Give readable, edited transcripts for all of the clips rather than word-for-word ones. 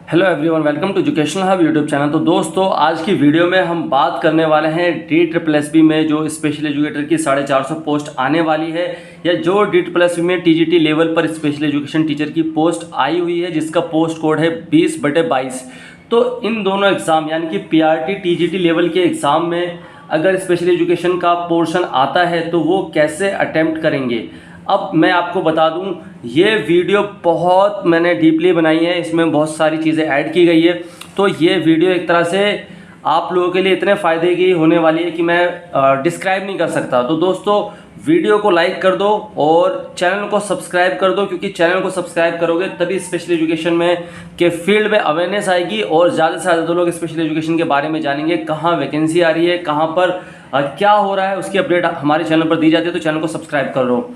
Hello everyone, welcome to educational hub YouTube channel. तो दोस्तों, आज की वीडियो में हम बात करने वाले हैं DSSB में जो स्पेशल एजुकेटर की 450 पोस्ट आने वाली है, या जो DSSB में TGT लेवल पर स्पेशल एजुकेशन टीचर की पोस्ट आई हुई है, जिसका पोस्ट कोड है 20/22। तो इन दोनों एग्ज़ाम यानी कि PRT TGT लेवल के एग्ज़ाम में अगर स्पेशल एजुकेशन का पोर्शन आता है तो वो कैसे अटैम्प्ट करेंगे। अब मैं आपको बता दूं, ये वीडियो बहुत मैंने डीपली बनाई है, इसमें बहुत सारी चीज़ें ऐड की गई है। तो ये वीडियो एक तरह से आप लोगों के लिए इतने फ़ायदे की होने वाली है कि मैं डिस्क्राइब नहीं कर सकता। तो दोस्तों, वीडियो को लाइक कर दो और चैनल को सब्सक्राइब कर दो, क्योंकि चैनल को सब्सक्राइब करोगे तभी स्पेशल एजुकेशन में के फील्ड में अवेयरनेस आएगी और ज़्यादा से ज़्यादा लोग स्पेशल एजुकेशन के बारे में जानेंगे। कहाँ वैकेंसी आ रही है, कहाँ पर क्या हो रहा है, उसकी अपडेट हमारे चैनल पर दी जाती है। तो चैनल को सब्सक्राइब कर लो।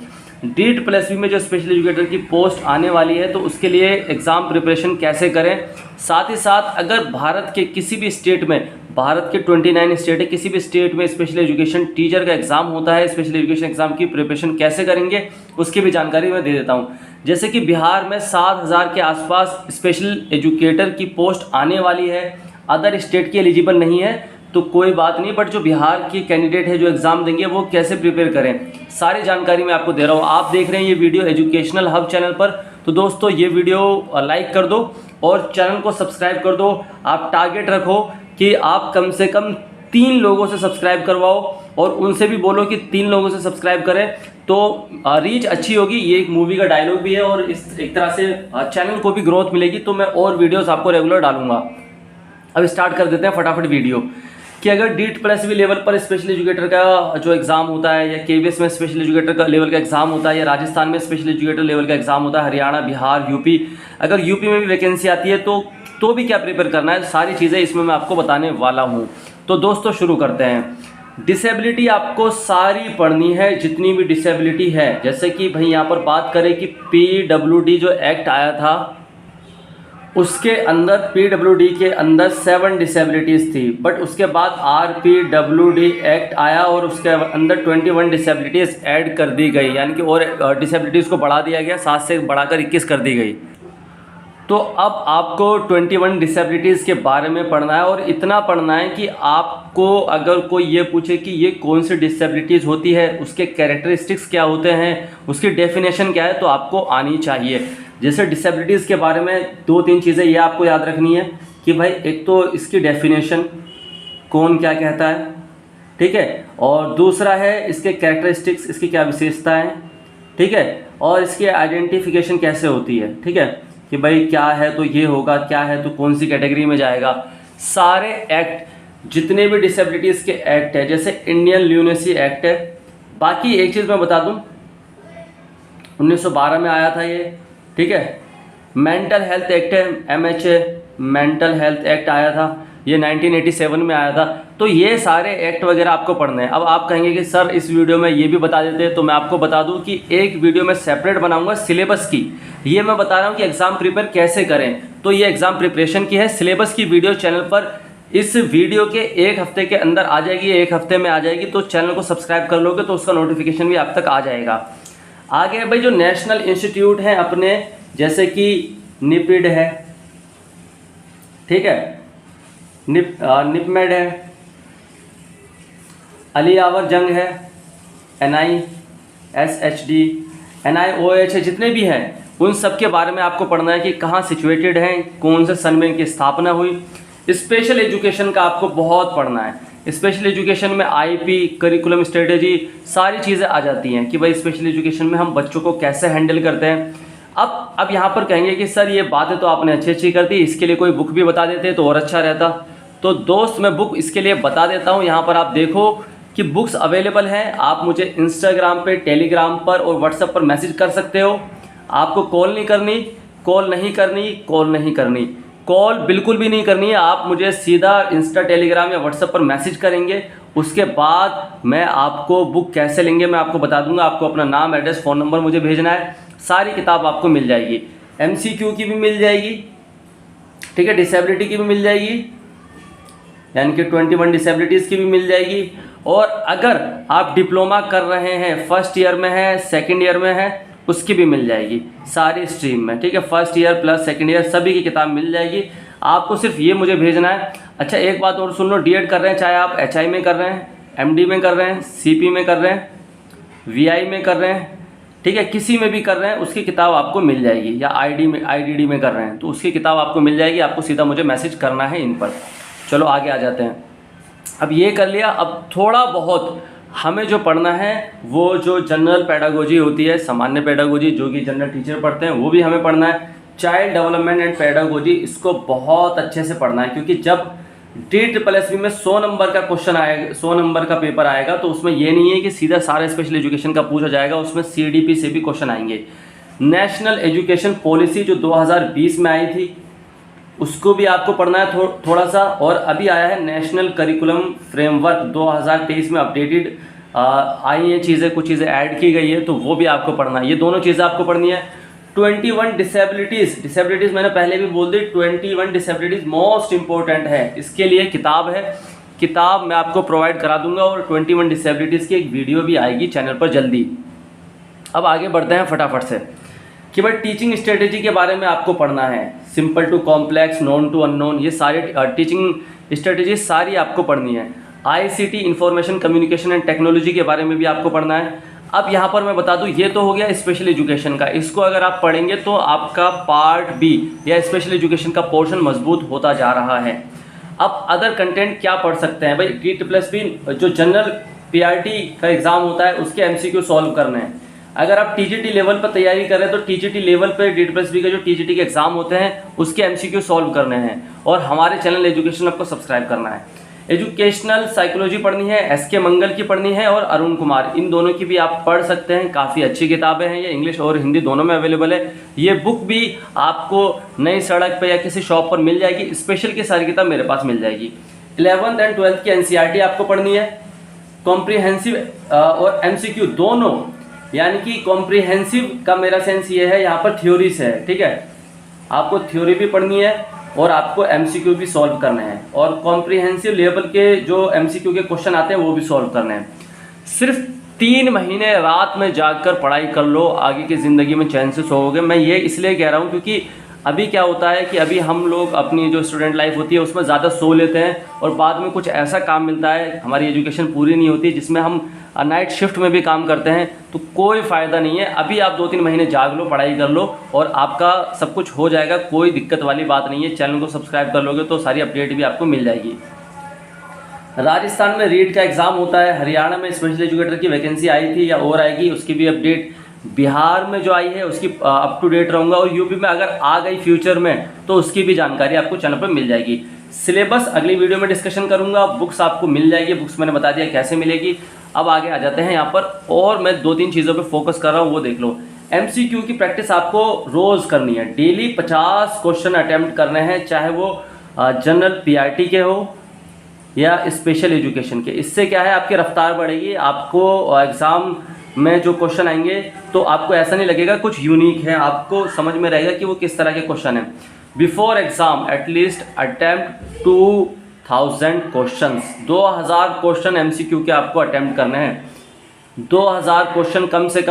DSSB में जो स्पेशल एजुकेटर की पोस्ट आने वाली है, तो उसके लिए एग्ज़ाम प्रिपरेशन कैसे करें, साथ ही साथ अगर भारत के किसी भी स्टेट में, भारत के 29 स्टेट है, किसी भी स्टेट में स्पेशल एजुकेशन टीचर का एग्ज़ाम होता है, स्पेशल एजुकेशन एग्ज़ाम की प्रिपरेशन कैसे करेंगे उसकी भी जानकारी मैं दे देता हूँ। जैसे कि बिहार में 7000 के आसपास स्पेशल एजुकेटर की पोस्ट आने वाली है। अदर स्टेट की एलिजिबल नहीं है तो कोई बात नहीं, बट जो बिहार के कैंडिडेट है जो एग्ज़ाम देंगे वो कैसे प्रिपेयर करें, सारी जानकारी मैं आपको दे रहा हूँ। आप देख रहे हैं ये वीडियो एजुकेशनल हब चैनल पर। तो दोस्तों, ये वीडियो लाइक कर दो और चैनल को सब्सक्राइब कर दो। आप टारगेट रखो कि आप कम से कम 3 लोगों से सब्सक्राइब करवाओ और उनसे भी बोलो कि 3 लोगों से सब्सक्राइब करें, तो रीच अच्छी होगी। ये एक मूवी का डायलॉग भी है और इस एक तरह से चैनल को भी ग्रोथ मिलेगी। तो मैं और वीडियोज़ आपको रेगुलर डालूंगा। अब स्टार्ट कर देते हैं फटाफट वीडियो कि अगर DSSB लेवल पर स्पेशल एजुकेटर का जो एग्ज़ाम होता है, या KVS में स्पेशल एजुकेटर का लेवल का एग्ज़ाम होता है, या राजस्थान में स्पेशल एजुकेटर लेवल का एग्ज़ाम होता है, हरियाणा, बिहार, यूपी, अगर यूपी में भी वैकेंसी आती है तो भी क्या प्रिपेयर करना है, सारी चीज़ें इसमें मैं आपको बताने वाला हूँ। तो दोस्तों, शुरू करते हैं। डिसेबिलिटी आपको सारी पढ़नी है, जितनी भी डिसेबिलिटी है। जैसे कि भाई यहाँ पर बात करें कि PWD जो एक्ट आया था, उसके अंदर PWD के अंदर 7 डिसेबिलिटीज़ थी, बट उसके बाद RPWD एक्ट आया और उसके अंदर 21 डिसेबिलिटीज़ ऐड कर दी गई, यानी कि और डिसेबिलिटीज़ को बढ़ा दिया गया, 7 से बढ़ाकर 21 कर दी गई। तो अब आपको 21 डिसेबिलिटीज़ के बारे में पढ़ना है, और इतना पढ़ना है कि आपको अगर कोई ये पूछे कि ये कौन सी डिसेबिलिटीज़ होती है, उसके कैरेक्टरिस्टिक्स क्या होते हैं, उसकी डेफिनेशन क्या है, तो आपको आनी चाहिए। जैसे डिसेबिलिटीज़ के बारे में 2-3 चीज़ें ये आपको याद रखनी है कि भाई, एक तो इसकी डेफिनेशन, कौन क्या कहता है, ठीक है, और दूसरा है इसके कैरेक्टरिस्टिक्स, इसकी क्या विशेषताएं, ठीक है, और इसकी आइडेंटिफिकेशन कैसे होती है, ठीक है, कि भाई क्या है तो ये होगा, क्या है तो कौन सी कैटेगरी में जाएगा। सारे एक्ट, जितने भी डिसेबिलिटीज़ के एक्ट है, जैसे इंडियन ल्यूनेसी एक्ट है। बाकी एक चीज़ मैं बता दूं, 1912 में आया था ये, ठीक है। मेंटल हेल्थ एक्ट है, MHA मेंटल हेल्थ एक्ट आया था, ये 1987 में आया था। तो ये सारे एक्ट वगैरह आपको पढ़ने हैं। अब आप कहेंगे कि सर इस वीडियो में ये भी बता देते हैं, तो मैं आपको बता दूं कि एक वीडियो में सेपरेट बनाऊंगा सिलेबस की। ये मैं बता रहा हूं कि एग्ज़ाम प्रिपेयर कैसे करें, तो ये एग्ज़ाम प्रिपरेशन की है। सिलेबस की वीडियो चैनल पर इस वीडियो के 1 हफ्ते के अंदर आ जाएगी, 1 हफ्ते में आ जाएगी। तो चैनल को सब्सक्राइब कर लोगे तो उसका नोटिफिकेशन भी आप तक आ जाएगा। आगे भाई, जो नेशनल इंस्टीट्यूट हैं अपने, जैसे कि निपिड है, ठीक है, निपमेड है, अली यावर जंग है, NISHD, NIOH है, जितने भी हैं उन सब के बारे में आपको पढ़ना है कि कहाँ सिचुएटेड हैं, कौन से सन में इनकी स्थापना हुई। स्पेशल एजुकेशन का आपको बहुत पढ़ना है। स्पेशल एजुकेशन में IP, करिकुलम स्ट्रेटेजी, सारी चीज़ें आ जाती हैं कि भाई स्पेशल एजुकेशन में हम बच्चों को कैसे हैंडल करते हैं। अब यहाँ पर कहेंगे कि सर ये बातें तो आपने अच्छी कर दी, इसके लिए कोई बुक भी बता देते तो और अच्छा रहता। तो दोस्त, मैं बुक इसके लिए बता देता हूँ। यहाँ पर आप देखो कि बुक्स अवेलेबल हैं। आप मुझे इंस्टाग्राम पे, टेलीग्राम पर और व्हाट्सएप पर मैसेज कर सकते हो। आपको कॉल नहीं करनी, कॉल नहीं करनी, कॉल नहीं करनी, कॉल बिल्कुल भी नहीं करनी है। आप मुझे सीधा इंस्टा, टेलीग्राम या व्हाट्सएप पर मैसेज करेंगे। उसके बाद मैं आपको बुक कैसे लेंगे मैं आपको बता दूंगा। आपको अपना नाम, एड्रेस, फ़ोन नंबर मुझे भेजना है। सारी किताब आपको मिल जाएगी। MCQ की भी मिल जाएगी, ठीक है, डिसेबिलिटी की भी मिल जाएगी, यानी कि 21 डिसेबिलिटीज़ की भी मिल जाएगी। और अगर आप डिप्लोमा कर रहे हैं, फर्स्ट ईयर में है, सेकंड ईयर में है, उसकी भी मिल जाएगी सारी स्ट्रीम में, ठीक है। First year plus second year सभी की किताब मिल जाएगी। आपको सिर्फ ये मुझे भेजना है। अच्छा एक बात और सुन लो, डीएड कर रहे हैं, चाहे आप एचआई में कर रहे हैं, एमडी में कर रहे हैं, सीपी में कर रहे हैं, वीआई में कर रहे हैं, ठीक है, किसी में भी कर रहे हैं, उसकी किताब आपको मिल जाएगी, या आईडीडी में कर रहे हैं तो उसकी किताब आपको मिल जाएगी। आपको सीधा मुझे मैसेज करना है इन पर। चलो आगे आ जाते हैं। अब ये कर लिया, अब थोड़ा बहुत हमें जो पढ़ना है वो जो जनरल पेडागोजी होती है, सामान्य पेडागोजी जो कि जनरल टीचर पढ़ते हैं, वो भी हमें पढ़ना है। चाइल्ड डेवलपमेंट एंड पेडागोजी, इसको बहुत अच्छे से पढ़ना है, क्योंकि जब DSSB में 100 नंबर का क्वेश्चन आएगा, 100 नंबर का पेपर आएगा, तो उसमें ये नहीं है कि सीधा सारे स्पेशल एजुकेशन का पूछा जाएगा, उसमें CDP से भी क्वेश्चन आएंगे। नेशनल एजुकेशन पॉलिसी जो 2020 में आई थी, उसको भी आपको पढ़ना है थोड़ा सा। और अभी आया है नेशनल करिकुलम फ्रेमवर्क 2023 में अपडेटेड आई हैं चीज़ें, कुछ चीज़ें ऐड की गई है, तो वो भी आपको पढ़ना है। ये दोनों चीज़ें आपको पढ़नी है। 21 डिसेबिलिटीज़ मैंने पहले भी बोल दी, 21 डिसेबिलिटीज़ मोस्ट इंपॉर्टेंट है, इसके लिए किताब है, किताब मैं आपको प्रोवाइड करा दूंगा, और 21 डिसेबिलिटीज़ की एक वीडियो भी आएगी चैनल पर जल्दी। अब आगे बढ़ते हैं फटाफट से कि भाई टीचिंग स्ट्रेटेजी के बारे में आपको पढ़ना है। Simple to complex, known to unknown, ये सारे टीचिंग स्ट्रेटेजी सारी आपको पढ़नी है। ICT information communication and technology के बारे में भी आपको पढ़ना है। अब यहाँ पर मैं बता दूँ, ये तो हो गया स्पेशल एजुकेशन का, इसको अगर आप पढ़ेंगे तो आपका पार्ट बी या स्पेशल एजुकेशन का पोर्शन मजबूत होता जा रहा है। अब अदर कंटेंट क्या पढ़ सकते हैं भाई, DSSB जो जनरल PRT का एग्ज़ाम होता है उसके MCQ सॉल्व करने हैं। अगर आप TGT लेवल पर तैयारी कर रहे हैं तो TGT लेवल पर DSSB के जो TGT के एग्ज़ाम होते हैं उसके MCQ सॉल्व करने हैं, और हमारे चैनल एजुकेशन आपको सब्सक्राइब करना है। एजुकेशनल साइकोलॉजी पढ़नी है, SK मंगल की पढ़नी है, और अरुण कुमार, इन दोनों की भी आप पढ़ सकते हैं। काफ़ी अच्छी किताबें हैं, ये इंग्लिश और हिंदी दोनों में अवेलेबल है। ये बुक भी आपको नई सड़क पे या किसी शॉप पर मिल जाएगी, स्पेशल की सारी किताब मेरे पास मिल जाएगी। 11th एंड 12th की NCERT आपको पढ़नी है। कॉम्प्रिहेंसिव और MCQ दोनों, यानी कि कॉम्प्रिहेंसिव का मेरा सेंस ये है, यहाँ पर थ्योरी से है, ठीक है, आपको थ्योरी भी पढ़नी है और आपको MCQ भी सॉल्व करने हैं, और कॉम्प्रिहेंसिव लेवल के जो MCQ के क्वेश्चन आते हैं वो भी सॉल्व करने हैं। सिर्फ 3 महीने रात में जागकर पढ़ाई कर लो, आगे की ज़िंदगी में चैन से सोओगे। मैं ये इसलिए कह रहा हूँ क्योंकि अभी क्या होता है कि अभी हम लोग अपनी जो स्टूडेंट लाइफ होती है उसमें ज़्यादा सो लेते हैं, और बाद में कुछ ऐसा काम मिलता है, हमारी एजुकेशन पूरी नहीं होती, जिसमें हम नाइट शिफ्ट में भी काम करते हैं, तो कोई फ़ायदा नहीं है। अभी आप 2-3 महीने जाग लो, पढ़ाई कर लो, और आपका सब कुछ हो जाएगा, कोई दिक्कत वाली बात नहीं है। चैनल को सब्सक्राइब कर लोगे तो सारी अपडेट भी आपको मिल जाएगी। राजस्थान में रीट का एग्ज़ाम होता है, हरियाणा में स्पेशल एजुकेटर की वैकेंसी आई थी या और आएगी, उसकी भी अपडेट, बिहार में जो आई है उसकी अप टू डेट रहूँगा, और यूपी में अगर आ गई फ्यूचर में तो उसकी भी जानकारी आपको चैनल पर मिल जाएगी। सिलेबस अगली वीडियो में डिस्कशन करूँगा, बुक्स आपको मिल जाएगी, बुक्स मैंने बता दिया कैसे मिलेगी। अब आगे आ जाते हैं यहाँ पर, और मैं 2-3 चीज़ों पे फोकस कर रहा हूँ, वो देख लो। MCQ की प्रैक्टिस आपको रोज़ करनी है, डेली 50 क्वेश्चन अटैम्प्ट करने हैं, चाहे वो जनरल PRT के हो या स्पेशल एजुकेशन के। इससे क्या है, आपकी रफ्तार बढ़ेगी, आपको एग्ज़ाम में जो क्वेश्चन आएंगे तो आपको ऐसा नहीं लगेगा कुछ यूनिक है, आपको समझ में रहेगा कि वो किस तरह के क्वेश्चन हैं। Before exam at least attempt 2000 questions, 2000 question MCQ के आपको अटैम्प्ट करने हैं। 2000 क्वेश्चन कम से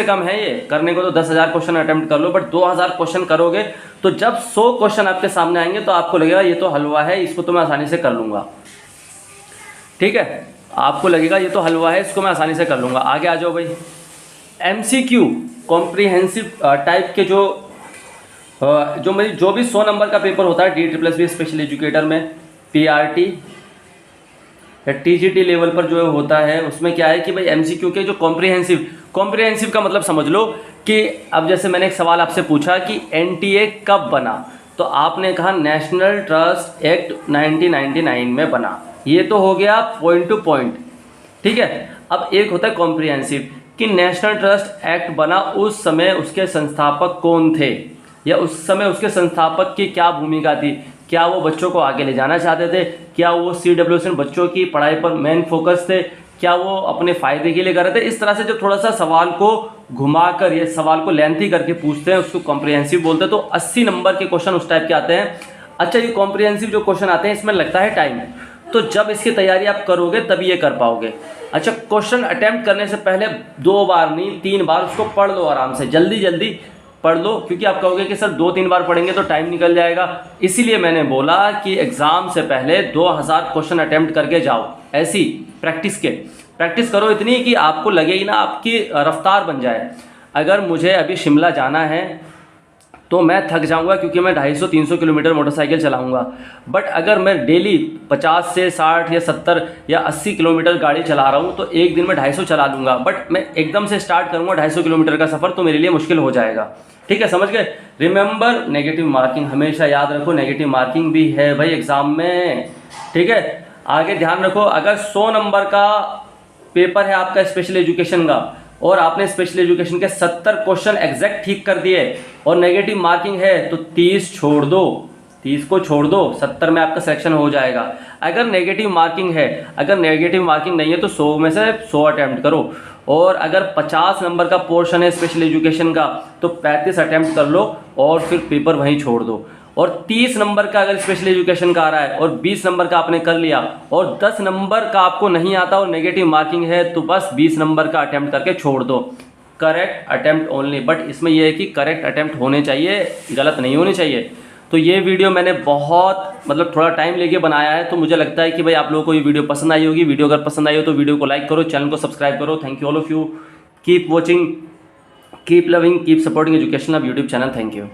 कम है, ये करने को तो 10,000 क्वेश्चन अटैम्प्ट कर लो, बट 2000 क्वेश्चन करोगे तो जब 100 क्वेश्चन आपके सामने आएंगे तो आपको लगेगा ये तो हलवा है, इसको तो मैं आसानी से कर लूँगा, ठीक है, आपको लगेगा ये तो हलवा है, इसको मैं आसानी से कर लूँगा। आगे आ जाओ भाई। MCQ कॉम्प्रिहेंसिव टाइप के जो भी 100 नंबर का पेपर होता है DSSB स्पेशल एजुकेटर में, PRT या TGT लेवल पर जो होता है, उसमें क्या है कि भाई MCQ के जो कॉम्प्रिहेंसिव का मतलब समझ लो कि अब जैसे मैंने एक सवाल आपसे पूछा कि NTA कब बना, तो आपने कहा नेशनल ट्रस्ट एक्ट 1999 में बना, ये तो हो गया पॉइंट टू पॉइंट, ठीक है। अब एक होता है कॉम्प्रिहेंसिव कि नेशनल ट्रस्ट एक्ट बना, उस समय उसके संस्थापक कौन थे, या उस समय उसके संस्थापक की क्या भूमिका थी, क्या वो बच्चों को आगे ले जाना चाहते थे, क्या वो CWSN बच्चों की पढ़ाई पर मेन फोकस थे, क्या वो अपने फ़ायदे के लिए कर रहे थे। इस तरह से जो थोड़ा सा सवाल को घुमाकर, ये सवाल को लेंथी करके पूछते हैं, उसको कॉम्प्रिहेंसिव बोलते हैं। तो 80 नंबर के क्वेश्चन उस टाइप के आते हैं। अच्छा, ये कॉम्प्रिहेंसिव जो क्वेश्चन आते हैं इसमें लगता है टाइम, तो जब इसकी तैयारी आप करोगे तभी ये कर पाओगे। अच्छा, क्वेश्चन अटैम्प्ट करने से पहले 2 बार नहीं 3 बार उसको पढ़ लो, आराम से जल्दी जल्दी पढ़ लो, क्योंकि आप कहोगे कि सर 2-3 बार पढ़ेंगे तो टाइम निकल जाएगा। इसीलिए मैंने बोला कि एग्ज़ाम से पहले 2000 क्वेश्चन अटैम्प्ट करके जाओ। ऐसी प्रैक्टिस करो इतनी कि आपको लगे ही ना, आपकी रफ्तार बन जाए। अगर मुझे अभी शिमला जाना है तो मैं थक जाऊंगा, क्योंकि मैं 250-300 किलोमीटर मोटरसाइकिल चलाऊंगा। बट अगर मैं डेली 50 से 60 या 70 या 80 किलोमीटर गाड़ी चला रहा हूं तो एक दिन में 250 चला लूँगा। बट मैं एकदम से स्टार्ट करूंगा 250 किलोमीटर का सफ़र, तो मेरे लिए मुश्किल हो जाएगा। ठीक है, समझ गए। रिमेंबर नेगेटिव मार्किंग, हमेशा याद रखो नेगेटिव मार्किंग भी है भाई एग्ज़ाम में। ठीक है, आगे ध्यान रखो, अगर 100 नंबर का पेपर है आपका स्पेशल एजुकेशन का और आपने स्पेशल एजुकेशन के 70 क्वेश्चन एग्जैक्ट ठीक कर दिए और नेगेटिव मार्किंग है तो 30 छोड़ दो, 30 को छोड़ दो, 70 में आपका सिलेक्शन हो जाएगा। अगर नेगेटिव मार्किंग है, अगर नेगेटिव मार्किंग नहीं है तो 100 में से 100 अटैम्प्ट करो। और अगर 50 नंबर का पोर्शन है स्पेशल एजुकेशन का तो 35 अटैम्प्ट कर लो और फिर पेपर वहीं छोड़ दो। और 30 नंबर का अगर स्पेशल एजुकेशन का आ रहा है और 20 नंबर का आपने कर लिया और 10 नंबर का आपको नहीं आता और नेगेटिव मार्किंग है तो बस 20 नंबर का अटैम्प्ट करके छोड़ दो। करेक्ट अटैम्प्ट ओनली, बट इसमें यह है कि करेक्ट अटैम्प्ट होने चाहिए, गलत नहीं होने चाहिए। तो ये वीडियो मैंने बहुत थोड़ा टाइम लेके बनाया है, तो मुझे लगता है कि भाई आप लोगों को ये वीडियो पसंद आई होगी। वीडियो अगर पसंद आई हो तो वीडियो को लाइक करो, चैनल को सब्सक्राइब करो। Thank you all of you, keep watching, keep loving, keep supporting education of YouTube channel. Thank you.